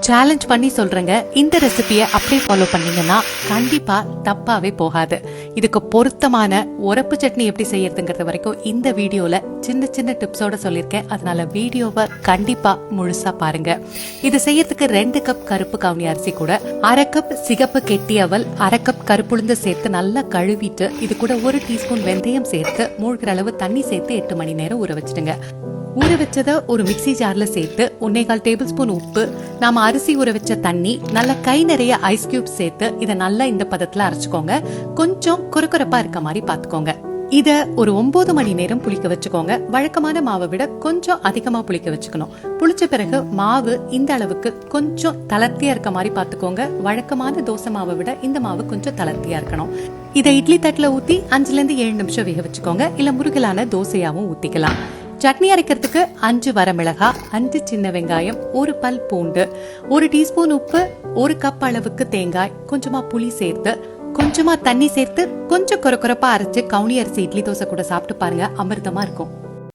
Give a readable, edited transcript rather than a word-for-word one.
Challenge பண்ணி சொல்றேங்க, இந்த ரெசிபியை அப்படியே ஃபாலோ பண்ணீங்கன்னா கண்டிப்பா தப்பாவே போகாது. இதுக்கு பொருத்தமான உரப்பு சட்னி எப்படி செய்யறதுங்கிறது வரைக்கும் இந்த வீடியோல சின்ன சின்ன டிப்ஸோட சொல்லியிருக்கேன். அதனால வீடியோவை கண்டிப்பா முழுசா பாருங்க. இது செய்யறதுக்கு 2 கப் கருப்பு கவுனி அரிசி கூட 1/2 கப் சிகப்பு கெட்டி அவல், 1/2 கப் கருப்புளுந்து சேர்த்து நல்லா கழுவிட்டு இது கூட 1 டீஸ்பூன் வெந்தயம் சேர்த்து மூழ்கிற அளவு தண்ணி சேர்த்து 8 மணி நேரம் ஊற வச்சிடுங்க. ஊற வச்சத ஒரு மிக்சி ஜார்ல சேர்த்து 1.25 டேபிள் ஸ்பூன் உப்பு, நாம அரிசி ஊற வச்ச தண்ணி, நல்ல கை நிறைய ஐஸ் கியூப் சேர்த்து இதை நல்லா இந்த பதத்துல அரைச்சுக்கோங்க. கொஞ்சம் குறுகுறப்பா இருக்க மாதிரி பாத்துக்கோங்க. இத ஒரு 9 மணி நேரம் புளிக்க வச்சுக்கோங்க. வழக்கமான மாவை விட கொஞ்சம் அதிகமா புளிக்க வச்சுக்கணும். புளிச்ச பிறகு மாவு இந்த அளவுக்கு கொஞ்சம் தளர்த்தியா இருக்க மாதிரி பாத்துக்கோங்க. வழக்கமான தோசை மாவை விட இந்த மாவு கொஞ்சம் தளர்த்தியா இருக்கணும். இதை இட்லி தட்டுல ஊத்தி 5 to 7 நிமிஷம் வேக வச்சுக்கோங்க. இல்ல முருகலான தோசையாவும் ஊத்திக்கலாம். சட்னி அரைக்கிறதுக்கு 5 வரமிளகாய், 5 சின்ன வெங்காயம், 1 பல் பூண்டு, 1 டீஸ்பூன் உப்பு, 1 கப் அளவுக்கு தேங்காய், கொஞ்சமா புளி சேர்த்து கொஞ்சமா தண்ணி சேர்த்து கொஞ்சம் குறக்குறப்பா அரைச்சு கவுனி அரிசி இட்லி தோசை கூட சாப்பிட்டு பாருங்க, அமிர்தமா இருக்கும்.